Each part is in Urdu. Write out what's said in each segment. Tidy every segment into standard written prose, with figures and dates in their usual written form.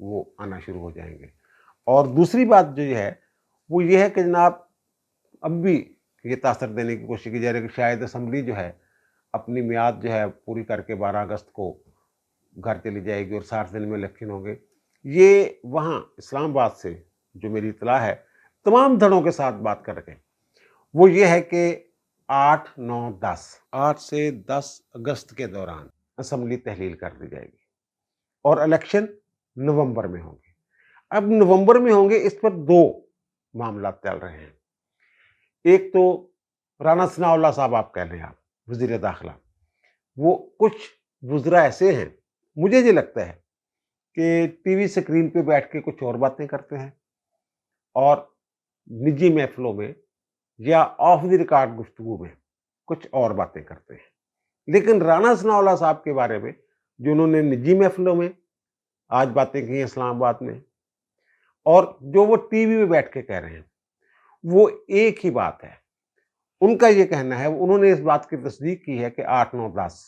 وہ آنا شروع ہو جائیں گے۔ اور دوسری بات جو ہے وہ یہ ہے کہ جناب اب بھی یہ تاثر دینے کی کوشش کی جا رہی ہے کہ شاید اسمبلی جو ہے اپنی میعاد جو ہے پوری کر کے 12 اگست کو گھر چلی جائے گی اور 60 دن میں الیکشن ہوں گے۔ یہ وہاں اسلام آباد سے جو میری اطلاع ہے تمام دھڑوں کے ساتھ بات کر کے وہ یہ ہے کہ 8، 9، 10 8 سے 10 اگست کے دوران اسمبلی تحلیل کر دی جائے گی اور الیکشن نومبر میں ہوں گے۔ اب نومبر میں ہوں گے، اس پر دو معاملات چل رہے ہیں۔ ایک تو رانا ثناء اللہ صاحب آپ کہہ لیں، آپ وزیر داخلہ، وہ کچھ وزراء ایسے ہیں مجھے یہ لگتا ہے کہ ٹی وی سکرین پہ بیٹھ کے کچھ اور باتیں کرتے ہیں اور نجی محفلوں میں یا آف دی ریکارڈ گفتگو میں کچھ اور باتیں کرتے ہیں۔ لیکن رانا ثناء اللہ صاحب کے بارے میں جو انہوں نے نجی محفلوں میں آج باتیں کی ہیں اسلام آباد میں اور جو وہ ٹی وی میں بیٹھ کے کہہ رہے ہیں وہ ایک ہی بات ہے۔ ان کا یہ کہنا ہے، انہوں نے اس بات کی تصدیق کی ہے کہ 8، 9، 10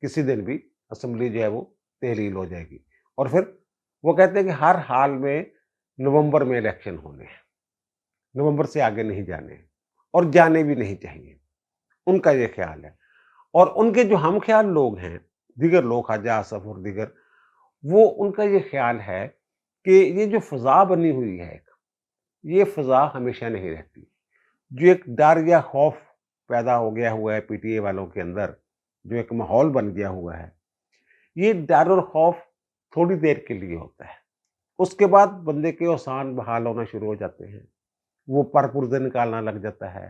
کسی دن بھی اسمبلی جو ہے وہ تحلیل ہو جائے گی اور پھر وہ کہتے ہیں کہ ہر حال میں نومبر میں الیکشن ہونے ہیں، نومبر سے آگے نہیں جانے اور جانے بھی نہیں چاہیے، ان کا یہ خیال ہے۔ اور ان کے جو ہم خیال لوگ ہیں، دیگر لوگ، خواجہ آصف اور دیگر، وہ ان کا یہ خیال ہے کہ یہ جو فضا بنی ہوئی ہے یہ فضا ہمیشہ نہیں رہتی۔ جو ایک ڈر یا خوف پیدا ہو گیا ہوا ہے پی ٹی اے والوں کے اندر، جو ایک ماحول بن گیا ہوا ہے، یہ ڈر اور خوف تھوڑی دیر کے لیے ہوتا ہے، اس کے بعد بندے کے اوسان بحال ہونا شروع ہو جاتے ہیں، وہ پرپرزے نکالنا لگ جاتا ہے۔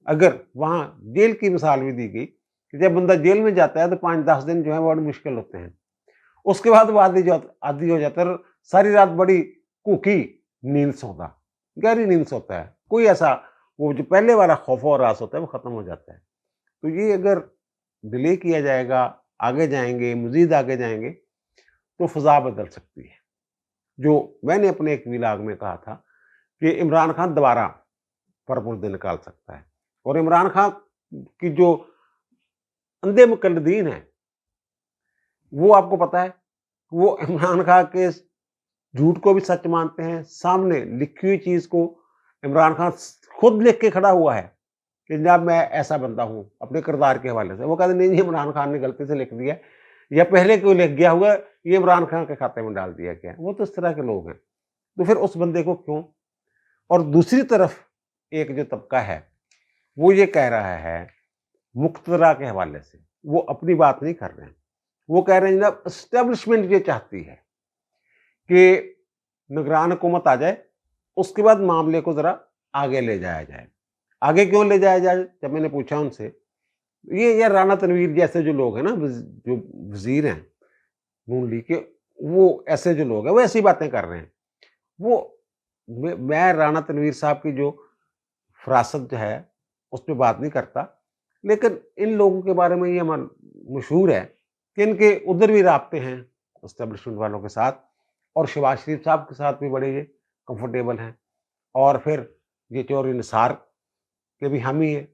اگر وہاں جیل کی مثال بھی دی گئی کہ جب بندہ جیل میں جاتا ہے تو 5، 10 دن جو ہے بڑے مشکل ہوتے ہیں، اس کے بعد وہ عادی ہو جاتا ہے اور ساری رات بڑی کوکی نیند سوتا، گہری نیند سوتا ہے، کوئی ایسا وہ جو پہلے والا خوف و ہراس ہوتا ہے وہ ختم ہو جاتا ہے۔ تو یہ اگر ڈیلے کیا جائے گا، آگے جائیں گے، مزید آگے جائیں گے تو فضا بدل سکتی ہے۔ جو میں نے اپنے ایک ویلاگ میں کہا تھا کہ عمران خان دوبارہ پرپردے نکال سکتا ہے، اور عمران خان کی جو اندھے مقلدین ہیں وہ آپ کو پتہ ہے وہ عمران خان کے جھوٹ کو بھی سچ مانتے ہیں، سامنے لکھی ہوئی چیز کو عمران خان خود لکھ کے کھڑا ہوا ہے کہ جناب میں ایسا بندہ ہوں اپنے کردار کے حوالے سے۔ وہ کہتے ہیں نہیں جی عمران خان نے غلطی سے لکھ دیا یا پہلے کوئی لکھ گیا ہوا یہ عمران خان کے کھاتے میں ڈال دیا گیا۔ وہ تو اس طرح کے لوگ ہیں، تو پھر اس بندے کو کیوں؟ اور دوسری طرف ایک جو طبقہ ہے وہ یہ کہہ رہا ہے مقتدرہ کے حوالے سے، وہ اپنی بات نہیں کر رہے ہیں، وہ کہہ رہے ہیں جناب اسٹیبلشمنٹ یہ چاہتی ہے کہ نگران حکومت آ جائے، اس کے بعد معاملے کو ذرا آگے لے جایا جائے۔ آگے کیوں لے جایا جائے؟ جب میں نے پوچھا ان سے، یہ رانا تنویر جیسے جو لوگ ہیں نا، جو وزیر ہیں نون لیگ کے، وہ ایسے جو لوگ ہیں وہ ایسی باتیں کر رہے ہیں۔ وہ میں رانا تنویر صاحب کی جو فراست جو ہے اس پہ بات نہیں کرتا، لیکن ان لوگوں کے بارے میں یہ مشہور ہے کہ ان کے ادھر بھی رابطے ہیں اسٹیبلشمنٹ والوں کے ساتھ، اور شہباز شریف صاحب کے ساتھ بھی بڑے یہ کمفرٹیبل ہیں، اور پھر یہ چوہری نثار کے بھی حامی ہیں،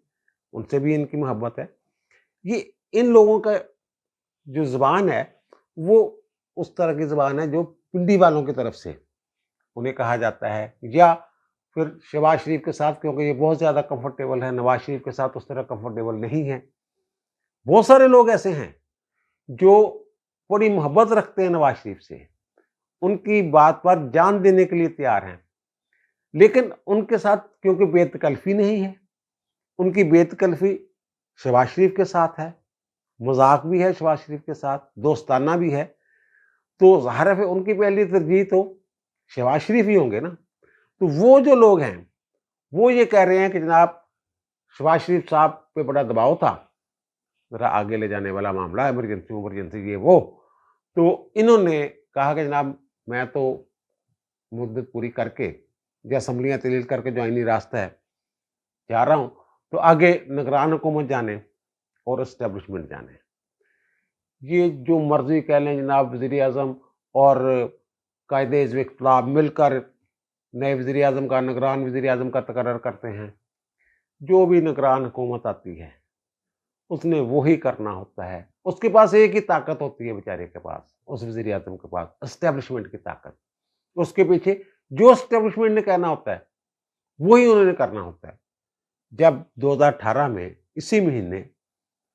ان سے بھی ان کی محبت ہے۔ یہ ان لوگوں کا جو زبان ہے وہ اس طرح کی زبان ہے جو پنڈی والوں کی طرف سے انہیں کہا جاتا ہے، یا پھر شہباز شریف کے ساتھ کیونکہ یہ بہت زیادہ کمفرٹیبل ہے، نواز شریف کے ساتھ اس طرح کمفرٹیبل نہیں ہے۔ بہت سارے لوگ ایسے ہیں جو بڑی محبت رکھتے ہیں نواز شریف سے، ان کی بات پر جان دینے کے لیے تیار ہیں، لیکن ان کے ساتھ کیونکہ بے تکلفی نہیں ہے، ان کی بے تکلفی شہباز شریف کے ساتھ ہے، مذاق بھی ہے شہباز شریف کے ساتھ، دوستانہ بھی ہے، تو ظاہر ہے ان کی پہلی ترجیح تو شہباز شریف ہی ہوں گے نا۔ تو وہ جو لوگ ہیں وہ یہ کہہ رہے ہیں کہ جناب شہباز شریف صاحب پہ بڑا دباؤ تھا، ذرا آگے لے جانے والا معاملہ، ایمرجنسی یہ وہ، تو انہوں نے کہا کہ جناب میں تو مدت پوری کر کے یا اسمبلیاں تحلیل کر کے جو آئینی راستہ ہے جا رہا ہوں، تو آگے نگران حکومت جانے اور اسٹیبلشمنٹ جانے، یہ جو مرضی کہہ لیں جناب وزیر اعظم اور قائد حزب اختلاف مل کر نئے وزیر اعظم کا، نگران وزیر اعظم کا تقرر کرتے ہیں۔ جو بھی نگران حکومت آتی ہے اس نے وہی کرنا ہوتا ہے. اس کے پاس ایک ہی طاقت ہوتی ہے بیچارے کے پاس, اس وزیر اعظم کے پاس, اسٹیبلشمنٹ کی طاقت. اس کے پیچھے جو اسٹیبلشمنٹ نے کہنا ہوتا ہے وہی انہوں نے کرنا ہوتا ہے. جب 2018 میں اسی مہینے,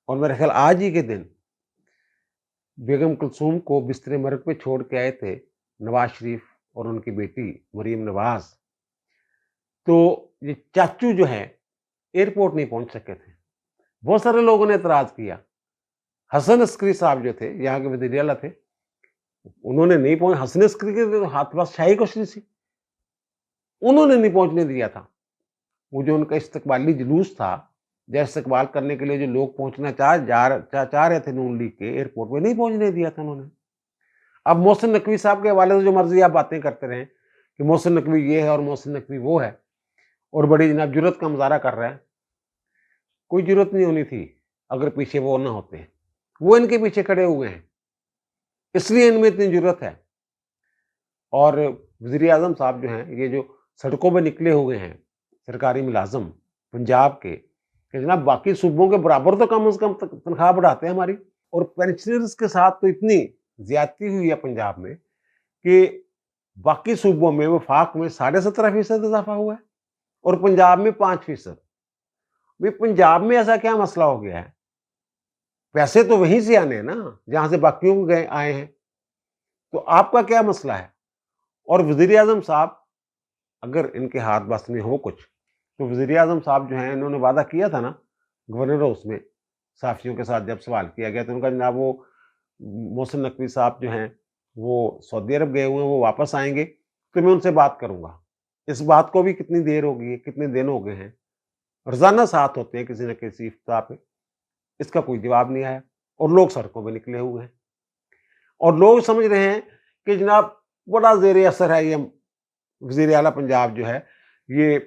اور میرا خیال آج ہی کے دن, بیگم کلثوم کو بستر مرگ پہ چھوڑ کے آئے تھے نواز شریف اور ان کی بیٹی مریم نواز, تو یہ چاچو جو ہے ایئرپورٹ نہیں پہنچ سکے تھے. بہت سارے لوگوں نے اعتراض کیا. حسن عسکری صاحب جو تھے, یہاں کے وزیر اعلیٰ تھے, انہوں نے نہیں پہنچ, حسن عسکری کے ہاتھ پاس شاہی کچھ نہیں تھی, انہوں نے نہیں پہنچنے دیا تھا. وہ جو ان کا استقبالی جلوس تھا, یا استقبال کرنے کے لیے جو لوگ پہنچنا چاہ رہے تھے نون لیگ کے, ایئرپورٹ پہ نہیں پہنچنے دیا تھا انہوں نے. اب محسن نقوی صاحب کے حوالے سے جو مرضی آپ باتیں کرتے رہیں کہ محسن نقوی یہ ہے اور محسن نقوی وہ ہے, اور بڑی جناب جرت کا مظاہرہ کر رہا ہے. کوئی جرت نہیں ہونی تھی اگر پیچھے وہ نہ ہوتے. وہ ان کے پیچھے کھڑے ہوئے ہیں, اس لیے ان میں اتنی جرت ہے. اور وزیر اعظم صاحب جو ہیں, یہ جو سڑکوں پہ نکلے ہوئے ہیں سرکاری ملازم پنجاب کے, کہ جناب باقی صوبوں کے برابر تو کم از کم تنخواہ بڑھاتے ہیں ہماری. اور پینشنرز کے ساتھ تو اتنی زیادتی ہوئی ہے پنجاب میں کہ باقی صوبوں میں, وفاق میں 17.5% اضافہ ہوا ہے اور پنجاب میں 5%. بھائی پنجاب میں ایسا کیا مسئلہ ہو گیا ہے؟ پیسے تو وہیں سے آنے ہیں نا جہاں سے باقیوں کو آئے ہیں. تو آپ کا کیا مسئلہ ہے؟ اور وزیر اعظم صاحب, اگر ان کے ہاتھ بس میں ہو کچھ, تو وزیر اعظم صاحب جو ہیں, انہوں نے وعدہ کیا تھا نا گورنر ہاؤس میں صحافیوں کے ساتھ, جب سوال کیا گیا تو ان کا جناب وہ محسن نقوی صاحب جو ہیں وہ سعودی عرب گئے ہوئے ہیں, وہ واپس آئیں گے تو میں ان سے بات کروں گا. اس بات کو بھی کتنی دیر ہو گئی ہے, کتنے دن ہو گئے ہیں, روزانہ ساتھ ہوتے ہیں کسی نہ کسی افتتاح پہ. اس کا کوئی جواب نہیں آیا اور لوگ سڑکوں پہ نکلے ہوئے ہیں. اور لوگ سمجھ رہے ہیں کہ جناب بڑا زیر اثر ہے یہ وزیر اعلیٰ پنجاب جو ہے, یہ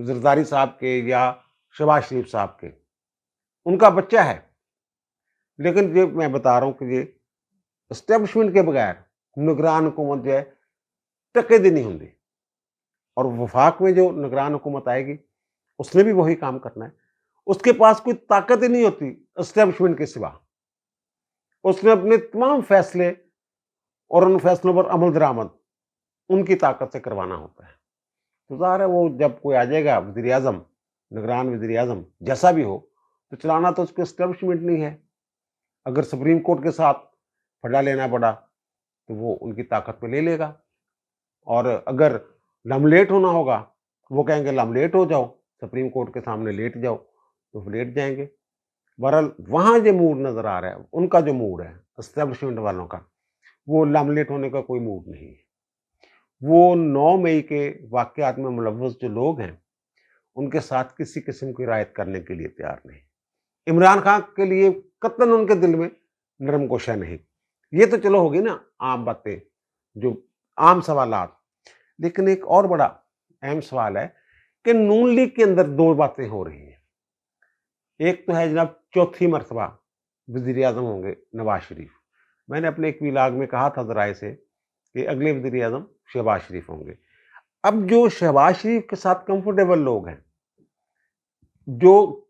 زرداری صاحب کے یا شہباز شریف صاحب کے, ان کا بچہ ہے. لیکن یہ میں بتا رہا ہوں کہ یہ اسٹیبلشمنٹ کے بغیر نگران حکومت جو ہے ٹکے دی نہیں ہوں. اور وفاق میں جو نگران حکومت آئے گی اس نے بھی وہی کام کرنا ہے. اس کے پاس کوئی طاقت ہی نہیں ہوتی اسٹیبلشمنٹ کے سوا. اس نے اپنے تمام فیصلے اور ان فیصلوں پر عمل درآمد ان کی طاقت سے کروانا ہوتا ہے. تو ظاہر ہے وہ جب کوئی آ جائے گا وزیر اعظم, نگران وزیر اعظم جیسا بھی ہو, تو چلانا تو اس کو اسٹیبلشمنٹ نہیں ہے. اگر سپریم کورٹ کے ساتھ پھڈا لینا پڑا تو وہ ان کی طاقت پہ لے لے گا. اور اگر لملیٹ ہونا ہوگا, وہ کہیں گے لملیٹ ہو جاؤ, سپریم کورٹ کے سامنے لیٹ جاؤ, تو لیٹ جائیں گے. بہرحال وہاں جو موڈ نظر آ رہا ہے, ان کا جو موڈ ہے اسٹیبلشمنٹ والوں کا, وہ لملیٹ ہونے کا کوئی موڈ نہیں ہے. وہ 9 مئی کے واقعات میں ملوث جو لوگ ہیں ان کے ساتھ کسی قسم کی رعایت کرنے کے لیے تیار نہیں. عمران خان کے لیے قطعاً ان کے دل میں نرم گوشہ نہیں. یہ تو چلو ہوگی نا عام باتیں, جو عام سوالات. لیکن ایک اور بڑا اہم سوال ہے کہ نون لیگ کے اندر 2 باتیں ہو رہی ہیں. ایک تو ہے جناب چوتھی مرتبہ وزیر اعظم ہوں گے نواز شریف. میں نے اپنے ایک ویلاگ میں کہا تھا ذرائع سے کہ اگلے وزیر اعظم شہباز شریف ہوں گے. اب جو شہباز شریف کے ساتھ کمفرٹیبل لوگ ہیں, جو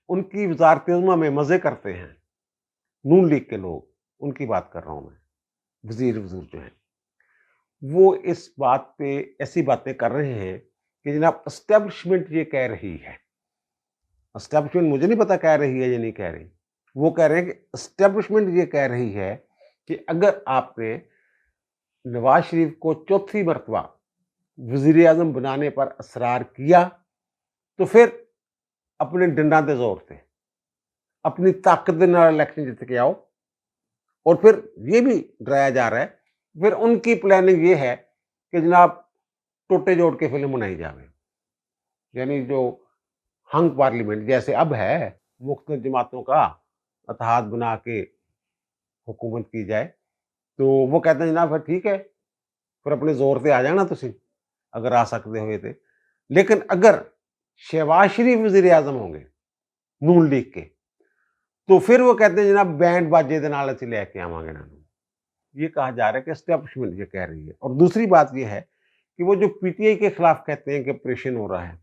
ان کی وزارت عظمیٰ میں مزے کرتے ہیں, نون لیگ کے لوگ, ان کی بات کر رہا ہوں میں, وزیر جو ہیں, وہ اس بات پہ ایسی باتیں کر رہے ہیں کہ جناب اسٹیبلشمنٹ یہ کہہ رہی ہے. اسٹیبلشمنٹ مجھے نہیں پتا کہہ رہی ہے یا نہیں کہہ رہی. وہ کہہ رہے ہیں کہ اسٹیبلشمنٹ یہ کہہ رہی ہے کہ اگر آپ نے نواز شریف کو چوتھی مرتبہ وزیر اعظم بنانے پر اصرار کیا تو پھر اپنے ڈنڈا دے زور سے, اپنی طاقت دے نال الیکشن جیت کے آؤ. اور پھر یہ بھی ڈرایا جا رہا ہے, پھر ان کی پلاننگ یہ ہے کہ جناب ٹوٹے جوڑ کے فلم بنائی جاوے. یعنی جو ہنگ پارلیمنٹ جیسے اب ہے, مختلف جماعتوں کا اتحاد بنا کے حکومت کی جائے, تو وہ کہتے ہیں جناب پھر ٹھیک ہے, پھر اپنے زور سے آ جانا تسی اگر آ سکتے ہوئے تھے. لیکن اگر شہباز شریف وزیر اعظم ہوں گے نون لیگ کے, تو پھر وہ کہتے ہیں جناب بینڈ باجے دے نال اسی لے کے آواں گے نا. یہ کہا جا رہا ہے کہ اسٹیبلشمنٹ یہ کہہ رہی ہے. اور دوسری بات یہ ہے کہ وہ جو پی ٹی آئی کے خلاف کہتے ہیں کہ آپریشن ہو رہا ہے,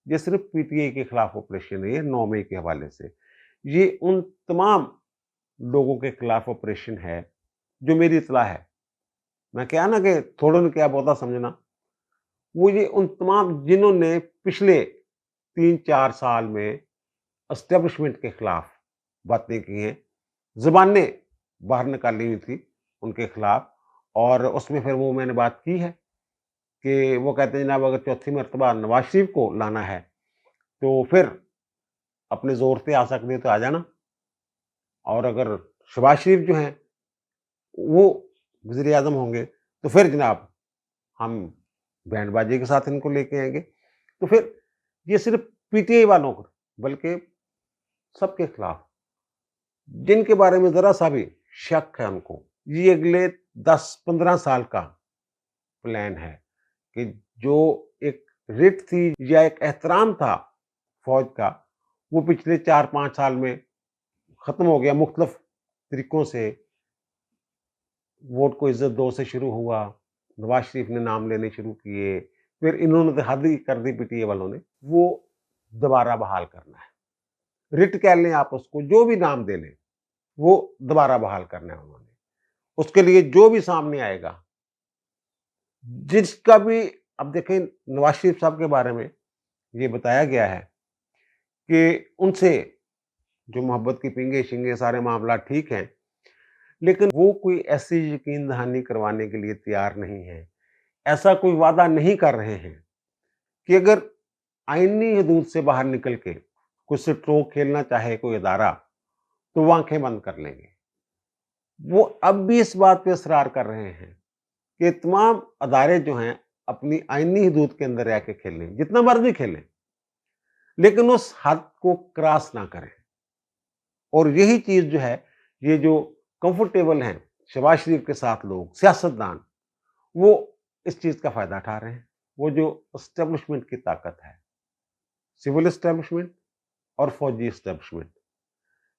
یہ صرف پی ٹی آئی کے خلاف آپریشن ہے. 9 مئی کے حوالے سے یہ ان تمام لوگوں کے خلاف آپریشن ہے جو میری اطلاع ہے. میں کیا نا کہ تھوڑا نے کیا بہت سمجھنا، وہ یہ ان تمام جنہوں نے پچھلے 3-4 سال میں اسٹیبلشمنٹ کے خلاف باتیں کی ہیں، زبانیں باہر نکالی ہوئی تھی ان کے خلاف. اور اس میں پھر وہ میں نے بات کی ہے کہ وہ کہتے ہیں جناب اگر چوتھی مرتبہ نواز شریف کو لانا ہے تو پھر اپنے زور سے آ سکتے تو آ جانا، اور اگر شہباز شریف جو ہیں وہ وزیر اعظم ہوں گے تو پھر جناب ہم بینڈ بازی کے ساتھ ان کو لے کے آئیں گے. تو پھر یہ صرف پی ٹی آئی والوں کو بلکہ سب کے خلاف جن کے بارے میں ذرا سا بھی شک ہے ان کو، یہ اگلے 10-15 سال کا پلان ہے کہ جو ایک رٹ تھی یا ایک احترام تھا فوج کا، وہ پچھلے 4-5 سال میں ختم ہو گیا. مختلف طریقوں سے ووٹ کو عزت دو سے شروع ہوا، نواز شریف نے نام لینے شروع کیے، پھر انہوں نے حد ہی کر دی پی ٹی اے والوں نے. وہ دوبارہ بحال کرنا ہے، رٹ کہہ لیں آپ اس کو، جو بھی نام دے لیں، وہ دوبارہ بحال کرنا ہے انہوں نے. اس کے لیے جو بھی سامنے آئے گا، جس کا بھی، اب دیکھیں نواز شریف صاحب کے بارے میں یہ بتایا گیا ہے کہ ان سے جو محبت کی پنگے شنگے سارے معاملات ٹھیک ہیں، لیکن وہ کوئی ایسی یقین دہانی کروانے کے لیے تیار نہیں ہے، ایسا کوئی وعدہ نہیں کر رہے ہیں کہ اگر آئینی حدود سے باہر نکل کے کوئی سٹروک کھیلنا چاہے کوئی ادارہ تو وہ آنکھیں بند کر لیں گے. وہ اب بھی اس بات پہ اصرار کر رہے ہیں کہ تمام ادارے جو ہیں اپنی آئینی حدود کے اندر رہ کے کھیلیں، جتنا مرضی کھیلیں، لیکن اس حد کو کراس نہ کریں. اور یہی چیز جو ہے، یہ جو کمفرٹیبل ہیں شہباز شریف کے ساتھ لوگ سیاستدان، وہ اس چیز کا فائدہ اٹھا رہے ہیں. وہ جو اسٹیبلشمنٹ کی طاقت ہے، سول اسٹیبلشمنٹ اور فوجی اسٹیبلشمنٹ،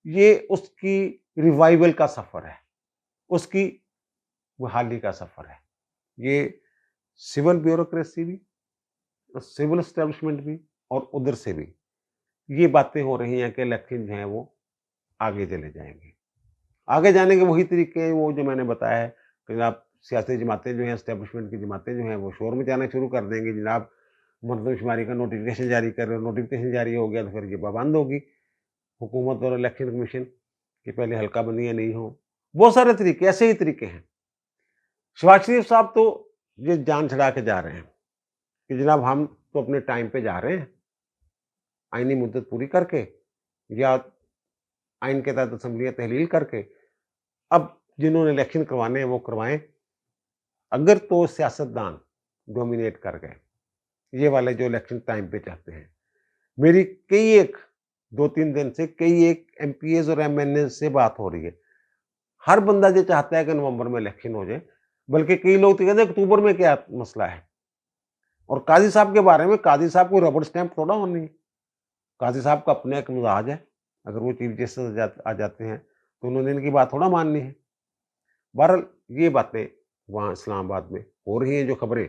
یہ اس کی ریوائول کا سفر ہے، اس کی بحالی کا سفر ہے. یہ سول بیوروکریسی بھی، سول اسٹیبلشمنٹ بھی، اور ادھر سے بھی یہ باتیں ہو رہی ہیں کہ الیکشن جو ہیں وہ آگے چلے جائیں گے. آگے جانے کے وہی طریقے ہیں وہ جو میں نے بتایا ہے کہ جناب سیاسی جماعتیں جو ہیں، اسٹیبلشمنٹ کی جماعتیں جو ہیں، وہ شور مچانا شروع کر دیں گے. جناب مردم شماری کا نوٹیفکیشن جاری کر رہے، نوٹیفکیشن جاری ہو گیا تو پھر یہ پابند ہوگی حکومت اور الیکشن کمیشن کہ پہلے حلقہ بندیاں نہیں ہوں. بہت سارے طریقے، ایسے ہی طریقے ہیں. شہباز شریف صاحب تو یہ جان چھڑا کے جا رہے ہیں کہ جناب ہم تو اپنے ٹائم پہ جا رہے ہیں، آئینی مدت پوری کر کے یا آئین کے تحت اسمبلیاں تحلیل کر کے اب جنہوں نے الیکشن کروانے ہیں وہ کروائیں. اگر تو سیاستدان ڈومینیٹ کر گئے، یہ والے جو الیکشن ٹائم پہ چاہتے ہیں، میری کئی ایک 2-3 دن سے کئی ایک ایم پی ایز اور ایم این اے سے بات ہو رہی ہے. ہر بندہ یہ چاہتا ہے کہ نومبر میں الیکشن ہو جائے، بلکہ کئی لوگ تو کہتے ہیں اکتوبر میں کیا مسئلہ ہے. اور قاضی صاحب کے بارے میں، قاضی صاحب کو ربڑ سٹیمپ تھوڑا ہونی ہے. قاضی صاحب کا اپنا ایک مزاج ہے، اگر وہ چیف جسٹس آ جاتے ہیں تو انہوں نے ان کی بات تھوڑا ماننی ہے. بہرحال یہ باتیں وہاں اسلام آباد میں ہو رہی ہیں، جو خبریں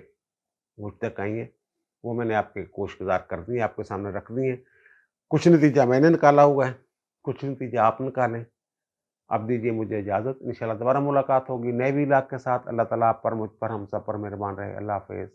مجھ تک آئی ہیں وہ میں نے آپ کے کوشش گزار کر دی ہیں، آپ کے سامنے رکھ دی ہیں. کچھ نتیجہ میں نے نکالا ہوا ہے، کچھ نتیجہ آپ نکالیں. اب دیجیے مجھے اجازت، انشاءاللہ دوبارہ ملاقات ہوگی نئے ویلاگ کے ساتھ. اللہ تعالیٰ آپ پر، مجھ پر، ہم سب پر مہربان رہے. اللہ حافظ.